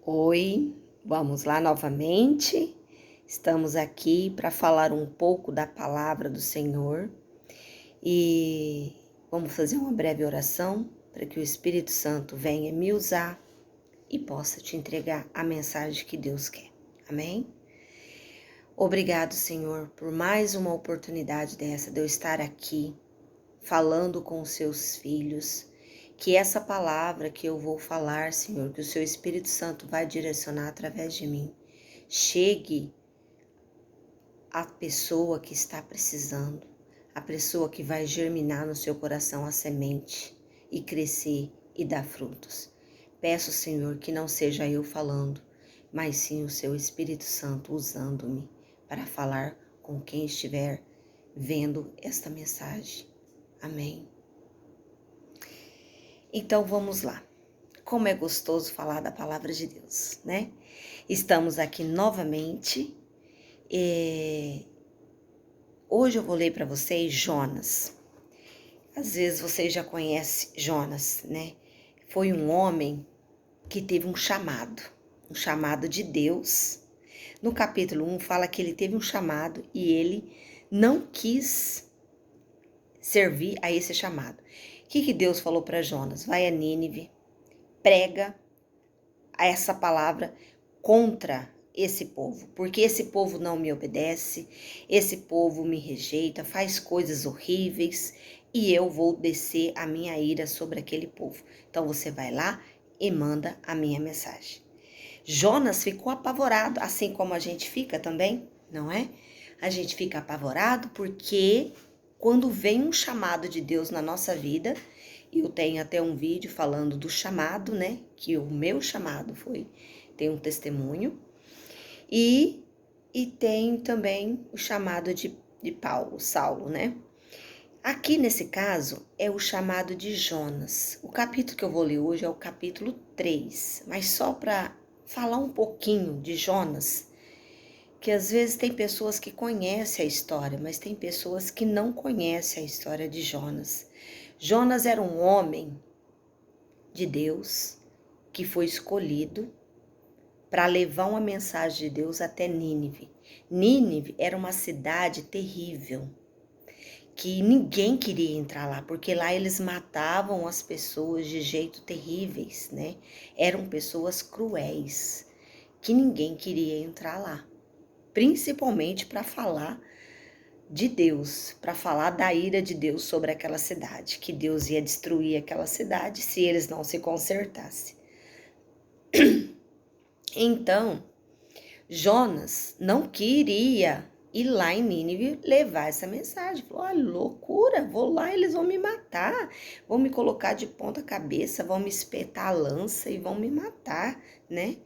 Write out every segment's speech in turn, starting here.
Oi, vamos lá novamente. Estamos aqui para falar um pouco da palavra do Senhor e vamos fazer uma breve oração para que o Espírito Santo venha me usar e possa te entregar a mensagem que Deus quer. Amém? Obrigado, Senhor, por mais uma oportunidade dessa de eu estar aqui falando com os seus filhos. Que essa palavra que eu vou falar, Senhor, que o seu Espírito Santo vai direcionar através de mim, chegue à pessoa que está precisando, a pessoa que vai germinar no seu coração a semente e crescer e dar frutos. Peço, Senhor, que não seja eu falando, mas sim o seu Espírito Santo usando-me para falar com quem estiver vendo esta mensagem. Amém. Então vamos lá. Como é gostoso falar da palavra de Deus, né? Estamos aqui novamente. Hoje eu vou ler para vocês Jonas. Às vezes vocês já conhecem Jonas, né? Foi um homem que teve um chamado de Deus. No capítulo 1 fala que ele teve um chamado e ele não quis servir a esse chamado. O que Deus falou para Jonas? Vai a Nínive, prega essa palavra contra esse povo, porque esse povo não me obedece, esse povo me rejeita, faz coisas horríveis e eu vou descer a minha ira sobre aquele povo. Então você vai lá e manda a minha mensagem. Jonas ficou apavorado, assim como a gente fica também, não é? A gente fica apavorado porque quando vem um chamado de Deus na nossa vida, eu tenho até um vídeo falando do chamado, né? Que o meu chamado tem um testemunho. E tem também o chamado de Paulo, Saulo, né? Aqui nesse caso é o chamado de Jonas. O capítulo que eu vou ler hoje é o capítulo 3, mas só para falar um pouquinho de Jonas, que às vezes tem pessoas que conhecem a história, mas tem pessoas que não conhecem a história de Jonas. Jonas era um homem de Deus que foi escolhido para levar uma mensagem de Deus até Nínive. Nínive era uma cidade terrível, que ninguém queria entrar lá, porque lá eles matavam as pessoas de jeito terríveis, né? Eram pessoas cruéis, que ninguém queria entrar lá, principalmente para falar de Deus, para falar da ira de Deus sobre aquela cidade, que Deus ia destruir aquela cidade se eles não se consertassem. Então, Jonas não queria ir lá em Nínive levar essa mensagem. Falou, olha, loucura, vou lá, eles vão me matar, vão me colocar de ponta cabeça, vão me espetar a lança e vão me matar, né?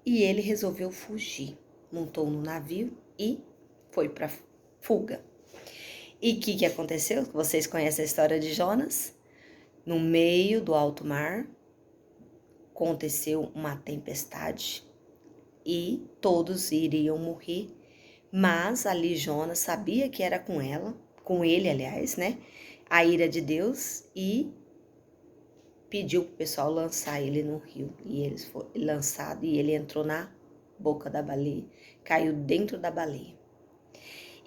E ele resolveu fugir, montou no navio e foi para fuga. E o que aconteceu? Vocês conhecem a história de Jonas? No meio do alto mar, aconteceu uma tempestade e todos iriam morrer, mas ali Jonas sabia que era com ele, aliás, né? A ira de Deus, e pediu para o pessoal lançar ele no rio. E eles foram lançados e ele entrou na boca da baleia, caiu dentro da baleia.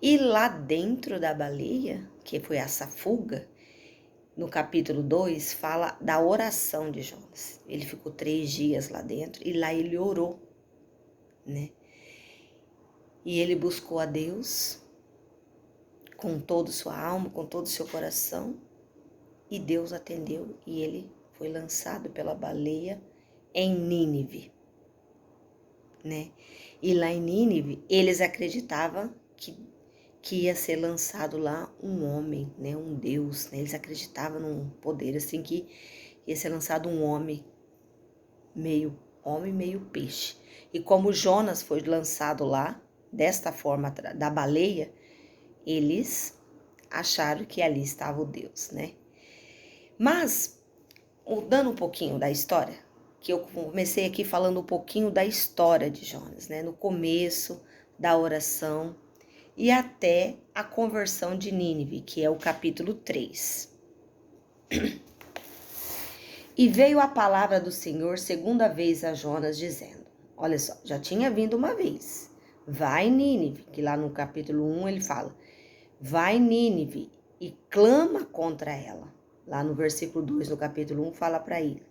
E lá dentro da baleia, que foi essa fuga, no capítulo 2, fala da oração de Jonas. Ele ficou 3 dias lá dentro e lá ele orou, né? E ele buscou a Deus com toda sua alma, com todo o seu coração, e Deus atendeu e ele foi lançado pela baleia em Nínive, né? E lá em Nínive, eles acreditavam que ia ser lançado lá um homem, né? Um Deus, né? Eles acreditavam num poder assim que ia ser lançado um homem, meio homem, meio peixe. E como Jonas foi lançado lá, desta forma, da baleia, eles acharam que ali estava o Deus, né? Mas, dando um pouquinho da história, que eu comecei aqui falando um pouquinho da história de Jonas, né? No começo da oração e até a conversão de Nínive, que é o capítulo 3. E veio a palavra do Senhor segunda vez a Jonas, dizendo, olha só, já tinha vindo uma vez, vai Nínive, que lá no capítulo 1 ele fala, vai Nínive e clama contra ela. Lá no versículo 2 no capítulo 1 fala para ele.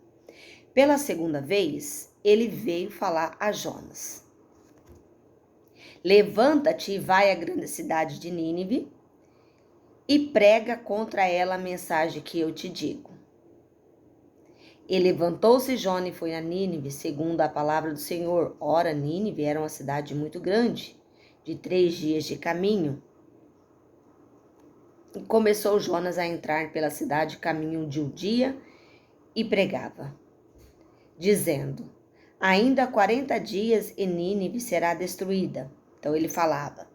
Pela segunda vez, ele veio falar a Jonas. Levanta-te e vai à grande cidade de Nínive e prega contra ela a mensagem que eu te digo. E levantou-se Jonas e foi a Nínive, segundo a palavra do Senhor. Ora, Nínive era uma cidade muito grande, de 3 dias de caminho. E começou Jonas a entrar pela cidade caminho de um dia e pregava, dizendo, ainda 40 dias e Nínive será destruída. Então ele falava,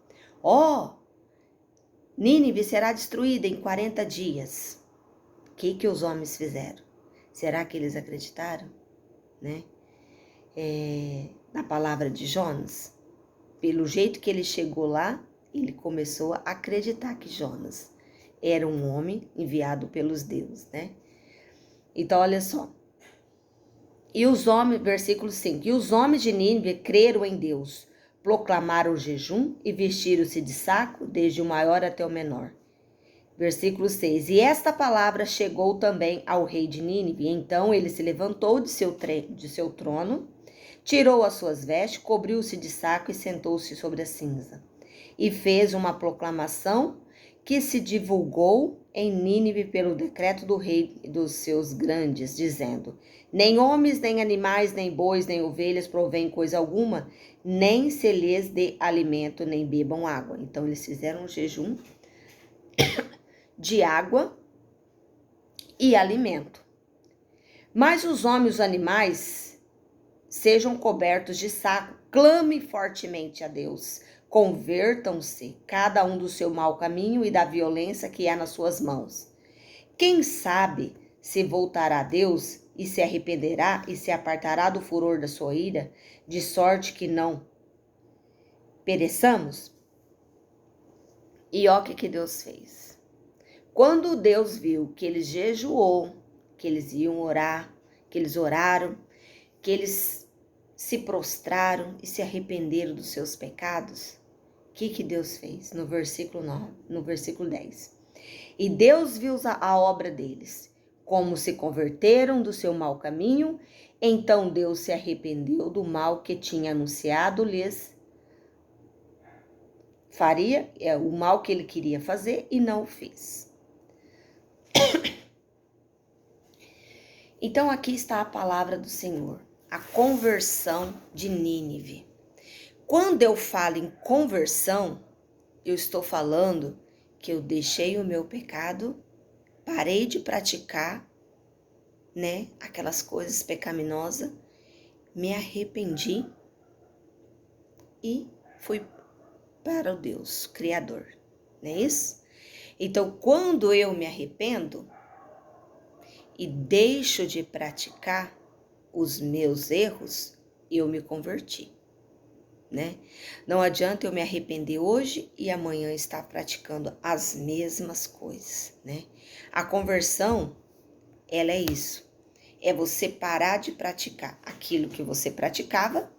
Nínive será destruída em 40 dias. O que os homens fizeram? Será que eles acreditaram, né? Na palavra de Jonas? Pelo jeito que ele chegou lá, ele começou a acreditar que Jonas era um homem enviado pelos deuses, né? Então, olha só. E os homens, versículo 5, e os homens de Nínive creram em Deus, proclamaram o jejum e vestiram-se de saco, desde o maior até o menor. Versículo 6, e esta palavra chegou também ao rei de Nínive, então ele se levantou de seu trono, tirou as suas vestes, cobriu-se de saco e sentou-se sobre a cinza. E fez uma proclamação que se divulgou em Nínive pelo decreto do rei e dos seus grandes, dizendo, nem homens, nem animais, nem bois, nem ovelhas provém coisa alguma, nem se lhes dê alimento, nem bebam água. Então eles fizeram um jejum de água e alimento. Mas os homens e os animais sejam cobertos de saco, clame fortemente a Deus, convertam-se cada um do seu mau caminho e da violência que há nas suas mãos. Quem sabe se voltará a Deus e se arrependerá e se apartará do furor da sua ira, de sorte que não pereçamos? E ó o que Deus fez. Quando Deus viu que eles jejuou, que eles iam orar, que eles oraram, que eles se prostraram e se arrependeram dos seus pecados, o que Deus fez? No versículo 9, no versículo 10. E Deus viu a obra deles, como se converteram do seu mau caminho, então Deus se arrependeu do mal que tinha anunciado-lhes faria, o mal que ele queria fazer e não o fez. Então aqui está a palavra do Senhor, a conversão de Nínive. Quando eu falo em conversão, eu estou falando que eu deixei o meu pecado, parei de praticar, né, aquelas coisas pecaminosas, me arrependi e fui para o Deus Criador, não é isso? Então, quando eu me arrependo e deixo de praticar os meus erros, eu me converti, né? Não adianta eu me arrepender hoje e amanhã estar praticando as mesmas coisas, né? A conversão, ela é isso. É você parar de praticar aquilo que você praticava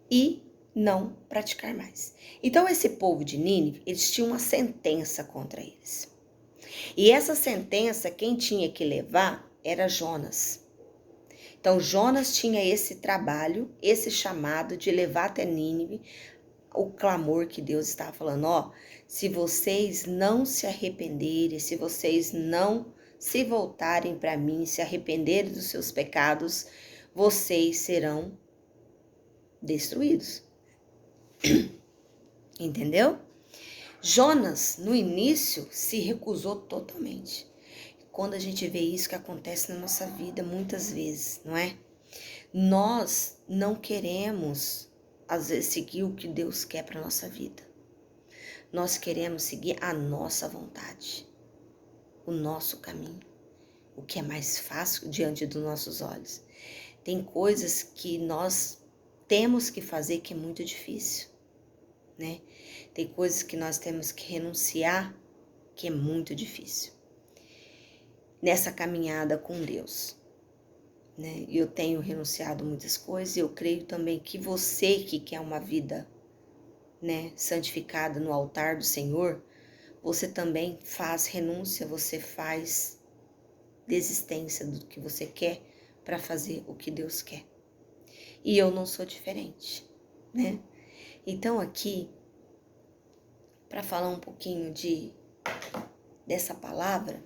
e não praticar mais. Então, esse povo de Nínive, eles tinham uma sentença contra eles. E essa sentença, quem tinha que levar era Jonas. Então, Jonas tinha esse trabalho, esse chamado de levar até Nínive o clamor que Deus estava falando, se vocês não se arrependerem, se vocês não se voltarem para mim, se arrependerem dos seus pecados, vocês serão destruídos. Entendeu? Jonas, no início, se recusou totalmente. Quando a gente vê isso que acontece na nossa vida muitas vezes, não é? Nós não queremos, às vezes, seguir o que Deus quer para a nossa vida. Nós queremos seguir a nossa vontade, o nosso caminho, o que é mais fácil diante dos nossos olhos. Tem coisas que nós temos que fazer que é muito difícil, né? Tem coisas que nós temos que renunciar que é muito difícil nessa caminhada com Deus. né? Eu tenho renunciado a muitas coisas e eu creio também que você que quer uma vida, né, santificada no altar do Senhor, você também faz renúncia, você faz desistência do que você quer para fazer o que Deus quer. E eu não sou diferente, né? Então aqui, para falar um pouquinho dessa palavra,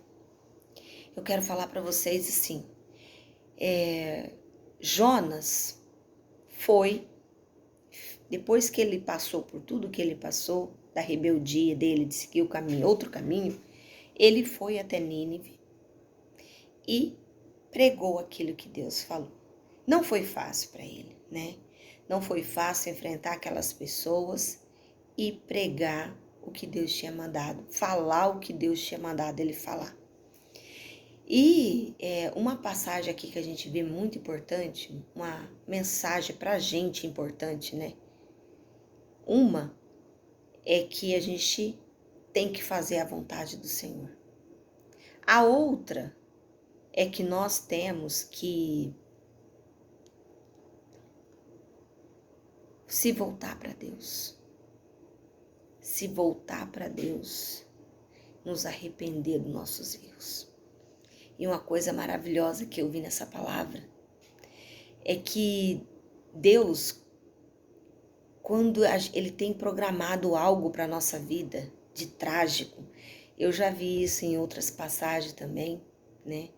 eu quero falar para vocês assim, Jonas foi, depois que ele passou por tudo que ele passou, da rebeldia dele, de seguir o caminho, outro caminho, ele foi até Nínive e pregou aquilo que Deus falou. Não foi fácil para ele, né? Não foi fácil enfrentar aquelas pessoas e pregar o que Deus tinha mandado, falar o que Deus tinha mandado ele falar. E uma passagem aqui que a gente vê muito importante, uma mensagem pra gente importante, né? Uma é que a gente tem que fazer a vontade do Senhor. A outra é que nós temos que se voltar para Deus. Se voltar para Deus, nos arrepender dos nossos erros. E uma coisa maravilhosa que eu vi nessa palavra é que Deus, quando Ele tem programado algo para a nossa vida de trágico, eu já vi isso em outras passagens também, né?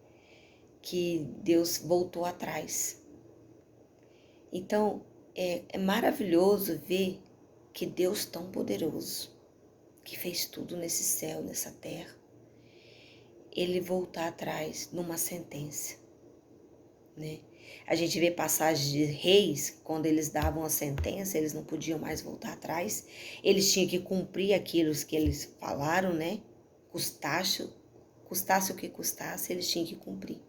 Que Deus voltou atrás. Então, é maravilhoso ver que Deus tão poderoso, que fez tudo nesse céu, nessa terra, ele voltar atrás numa sentença, né? A gente vê passagens de reis, quando eles davam a sentença, eles não podiam mais voltar atrás, eles tinham que cumprir aquilo que eles falaram, né? Custasse o que custasse, eles tinham que cumprir.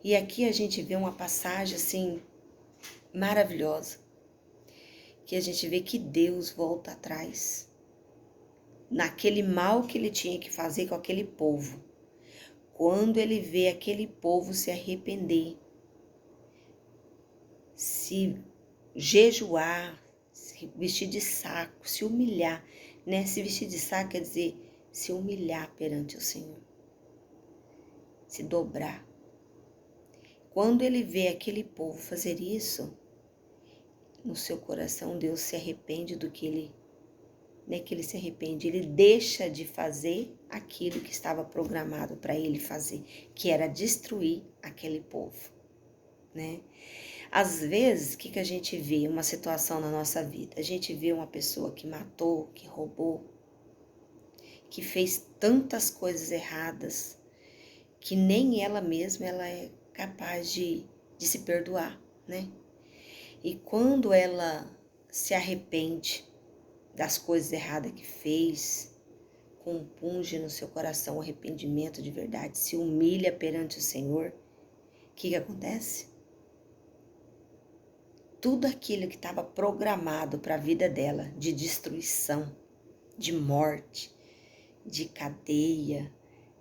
E aqui a gente vê uma passagem assim maravilhosa, que a gente vê que Deus volta atrás naquele mal que ele tinha que fazer com aquele povo. Quando ele vê aquele povo se arrepender, se jejuar, se vestir de saco, se humilhar, né? Se vestir de saco quer dizer se humilhar perante o Senhor, se dobrar. Quando ele vê aquele povo fazer isso, no seu coração Deus se arrepende do que ele, né? Que ele se arrepende, ele deixa de fazer aquilo que estava programado para ele fazer, que era destruir aquele povo, né? Às vezes, o que a gente vê? Uma situação na nossa vida. A gente vê uma pessoa que matou, que roubou, que fez tantas coisas erradas, que nem ela mesma ela é capaz de se perdoar, né? E quando ela se arrepende das coisas erradas que fez, compunge no seu coração o arrependimento de verdade, se humilha perante o Senhor, o que acontece? Tudo aquilo que estava programado para a vida dela, de destruição, de morte, de cadeia,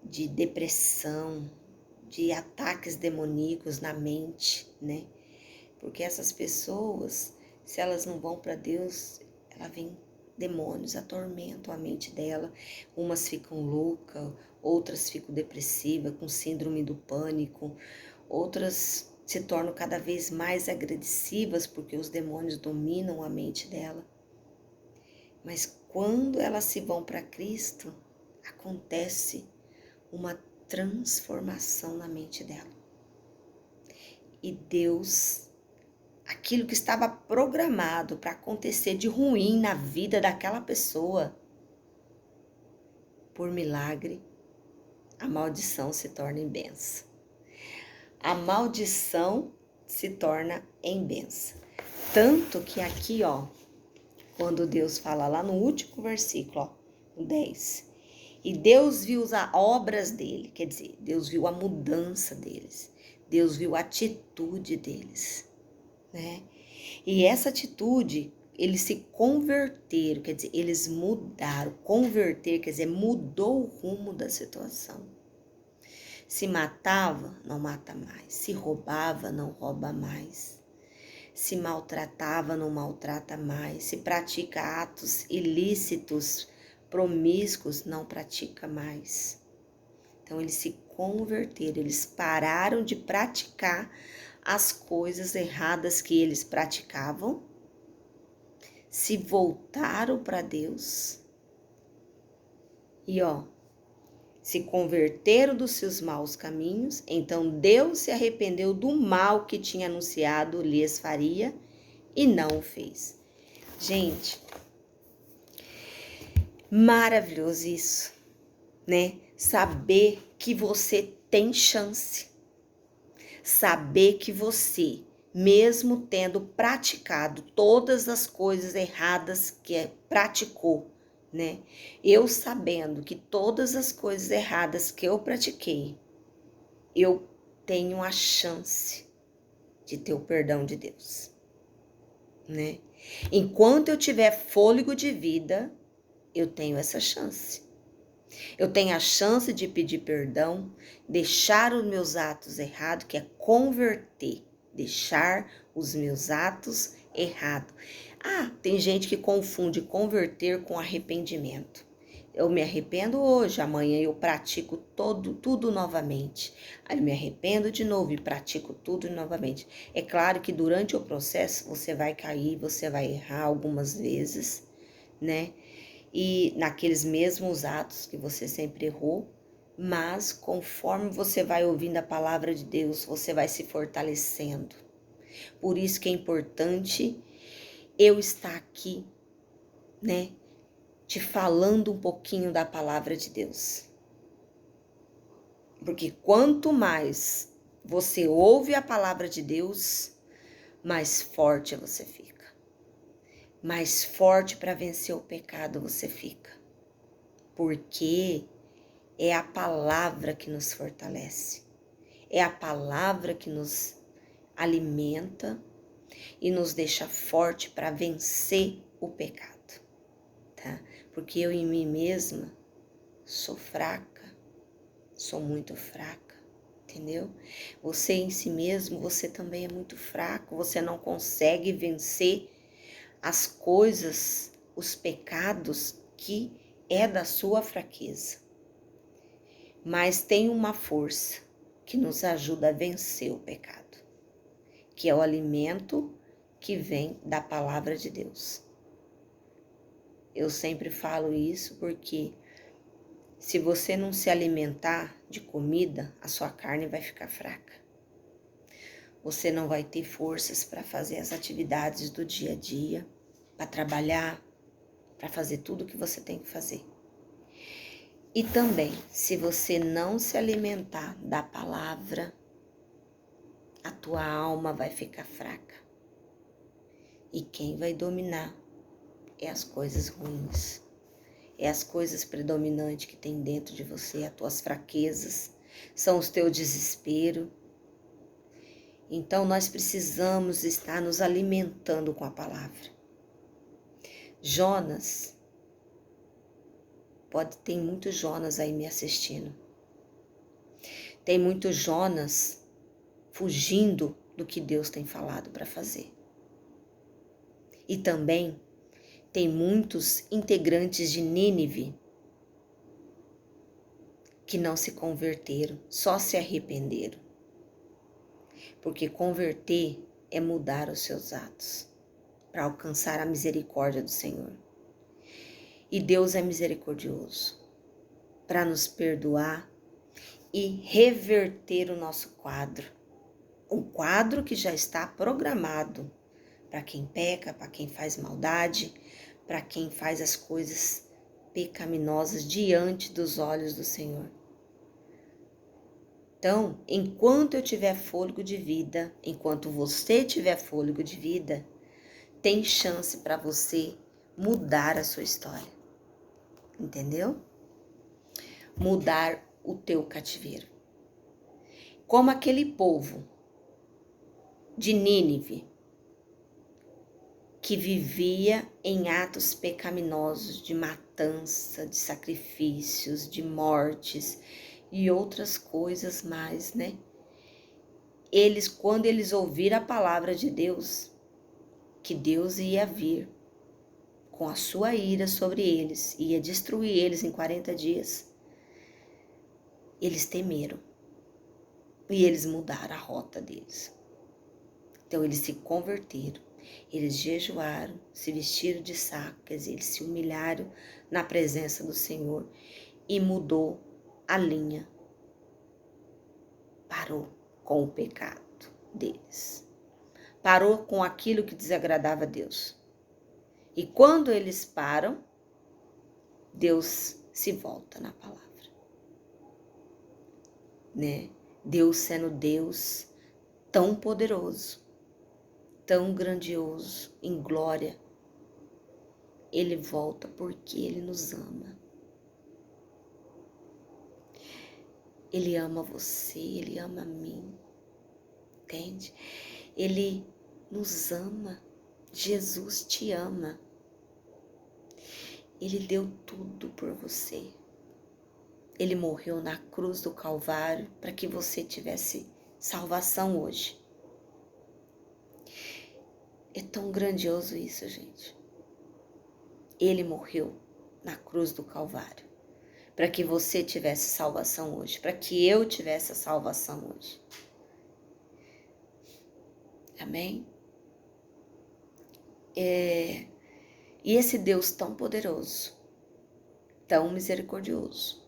de depressão, de ataques demoníacos na mente, né? Porque essas pessoas, se elas não vão para Deus, ela vem demônios, atormentam a mente dela. Umas ficam loucas, outras ficam depressivas, com síndrome do pânico, outras se tornam cada vez mais agressivas porque os demônios dominam a mente dela. Mas quando elas se vão para Cristo, acontece uma transformação na mente dela. E Deus, aquilo que estava programado para acontecer de ruim na vida daquela pessoa, por milagre, a maldição se torna em bênção. A maldição se torna em bênção. Tanto que aqui, ó, quando Deus fala lá no último versículo, ó, no 10, e Deus viu as obras dele, quer dizer, Deus viu a mudança deles, Deus viu a atitude deles, né? E essa atitude, eles se converteram, quer dizer, eles mudaram. Converter, quer dizer, mudou o rumo da situação. Se matava, não mata mais. Se roubava, não rouba mais. Se maltratava, não maltrata mais. Se pratica atos ilícitos, promíscuos, não pratica mais. Então, eles se converteram, eles pararam de praticar as coisas erradas que eles praticavam, se voltaram para Deus e, se converteram dos seus maus caminhos. Então, Deus se arrependeu do mal que tinha anunciado lhes faria e não o fez. Gente, maravilhoso isso, né? Saber que você tem chance. Saber que você, mesmo tendo praticado todas as coisas erradas que praticou, né? Eu sabendo que todas as coisas erradas que eu pratiquei, eu tenho a chance de ter o perdão de Deus, né? Enquanto eu tiver fôlego de vida, eu tenho essa chance. Eu tenho a chance de pedir perdão, deixar os meus atos errados, que é converter, deixar os meus atos errados. Tem gente que confunde converter com arrependimento. Eu me arrependo hoje, amanhã eu pratico tudo novamente. Aí eu me arrependo de novo e pratico tudo novamente. É claro que durante o processo você vai cair, você vai errar algumas vezes, né? E naqueles mesmos atos que você sempre errou, mas conforme você vai ouvindo a palavra de Deus, você vai se fortalecendo. Por isso que é importante eu estar aqui, né, te falando um pouquinho da palavra de Deus. Porque quanto mais você ouve a palavra de Deus, mais forte você fica. Mais forte para vencer o pecado você fica. Porque é a palavra que nos fortalece. É a palavra que nos alimenta e nos deixa forte para vencer o pecado, tá? Porque eu em mim mesma sou fraca, sou muito fraca, entendeu? Você em si mesmo, você também é muito fraco, você não consegue vencer as coisas, os pecados que é da sua fraqueza. Mas tem uma força que nos ajuda a vencer o pecado, que é o alimento que vem da palavra de Deus. Eu sempre falo isso porque se você não se alimentar de comida, a sua carne vai ficar fraca. Você não vai ter forças para fazer as atividades do dia a dia, para trabalhar, para fazer tudo o que você tem que fazer. E também, se você não se alimentar da palavra, a tua alma vai ficar fraca. E quem vai dominar é as coisas ruins, é as coisas predominantes que tem dentro de você, as tuas fraquezas, são os teus desesperos. Então nós precisamos estar nos alimentando com a palavra. Jonas, tem muito Jonas aí me assistindo. Tem muito Jonas fugindo do que Deus tem falado para fazer. E também tem muitos integrantes de Nínive que não se converteram, só se arrependeram. Porque converter é mudar os seus atos para alcançar a misericórdia do Senhor. E Deus é misericordioso para nos perdoar e reverter o nosso quadro. Um quadro que já está programado para quem peca, para quem faz maldade, para quem faz as coisas pecaminosas diante dos olhos do Senhor. Então, enquanto eu tiver fôlego de vida, enquanto você tiver fôlego de vida, tem chance para você mudar a sua história. Entendeu? Mudar o teu cativeiro. Como aquele povo de Nínive, que vivia em atos pecaminosos de matança, de sacrifícios, de mortes, e outras coisas mais, né? Eles, quando eles ouviram a palavra de Deus, que Deus ia vir com a sua ira sobre eles, ia destruir eles em 40 dias, eles temeram e eles mudaram a rota deles. Então eles se converteram, eles jejuaram, se vestiram de saco, quer dizer, eles se humilharam na presença do Senhor e mudou a linha, parou com o pecado deles, parou com aquilo que desagradava a Deus. E quando eles param, Deus se volta na palavra, né? Deus sendo Deus tão poderoso, tão grandioso, em glória, Ele volta porque Ele nos ama. Ele ama você, Ele ama a mim, entende? Ele nos ama, Jesus te ama. Ele deu tudo por você. Ele morreu na cruz do Calvário para que você tivesse salvação hoje. É tão grandioso isso, gente. Ele morreu na cruz do Calvário para que você tivesse salvação hoje, para que eu tivesse a salvação hoje. Amém? E esse Deus tão poderoso, tão misericordioso,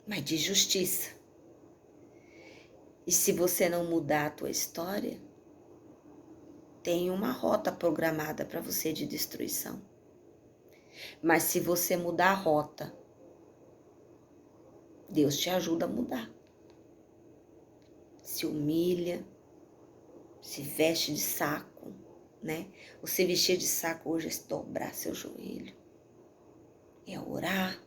mas de justiça. E se você não mudar a tua história, tem uma rota programada para você de destruição. Mas se você mudar a rota, Deus te ajuda a mudar. Se humilha, se veste de saco, né? Você vestir de saco hoje é dobrar seu joelho, é orar,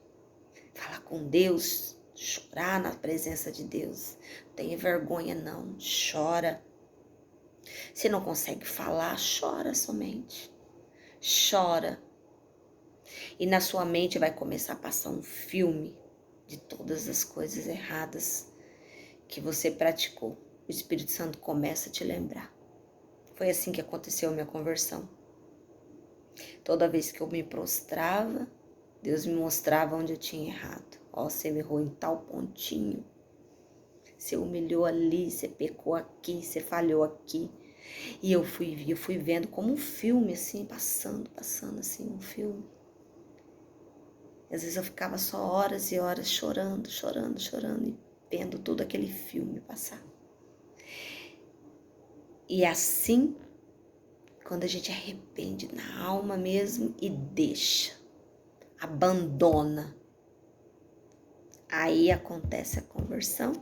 falar com Deus, chorar na presença de Deus. Não tenha vergonha não, chora. Se não consegue falar, chora somente, chora. E na sua mente vai começar a passar um filme de todas as coisas erradas que você praticou. O Espírito Santo começa a te lembrar. Foi assim que aconteceu a minha conversão. Toda vez que eu me prostrava, Deus me mostrava onde eu tinha errado. Ó, você me errou em tal pontinho. Você humilhou ali, você pecou aqui, você falhou aqui. E eu fui vendo como um filme, assim, passando assim, um filme. Às vezes eu ficava só horas e horas chorando e vendo todo aquele filme passar. E assim, quando a gente arrepende na alma mesmo e deixa, abandona, aí acontece a conversão,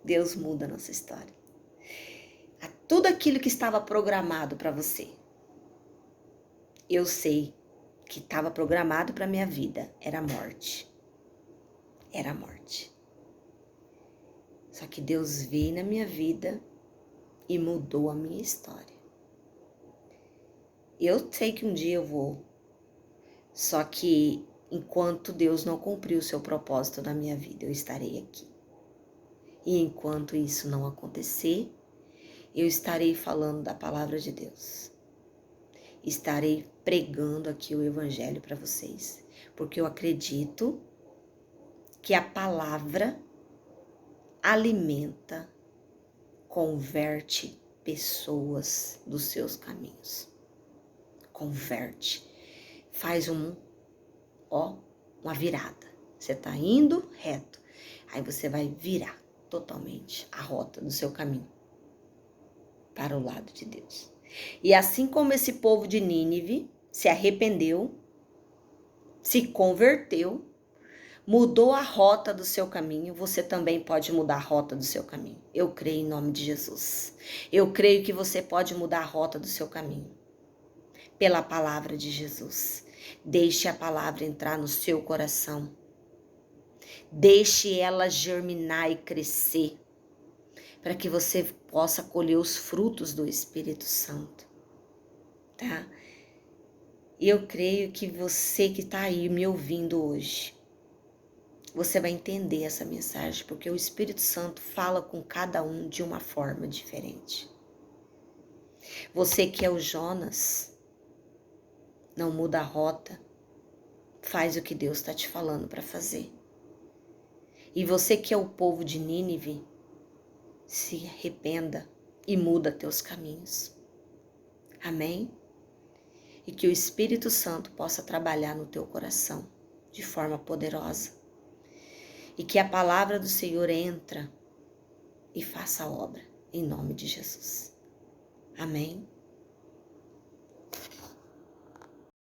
Deus muda a nossa história. Tudo aquilo que estava programado para você, eu sei que estava programado para minha vida, era a morte. Era a morte. Só que Deus veio na minha vida e mudou a minha história. Eu sei que um dia eu vou, só que enquanto Deus não cumprir o seu propósito na minha vida, eu estarei aqui. E enquanto isso não acontecer, eu estarei falando da palavra de Deus. Estarei pregando aqui o evangelho para vocês, porque eu acredito que a palavra alimenta, converte pessoas dos seus caminhos. Converte, faz uma virada. Você está indo reto, aí você vai virar totalmente a rota do seu caminho para o lado de Deus. E assim como esse povo de Nínive se arrependeu, se converteu, mudou a rota do seu caminho, você também pode mudar a rota do seu caminho. Eu creio em nome de Jesus. Eu creio que você pode mudar a rota do seu caminho pela palavra de Jesus. Deixe a palavra entrar no seu coração. Deixe ela germinar e crescer, para que você possa colher os frutos do Espírito Santo, tá? E eu creio que você que está aí me ouvindo hoje, você vai entender essa mensagem, porque o Espírito Santo fala com cada um de uma forma diferente. Você que é o Jonas, não muda a rota, faz o que Deus está te falando para fazer. E você que é o povo de Nínive, se arrependa e muda teus caminhos. Amém? E que o Espírito Santo possa trabalhar no teu coração de forma poderosa. E que a palavra do Senhor entra e faça a obra, em nome de Jesus. Amém?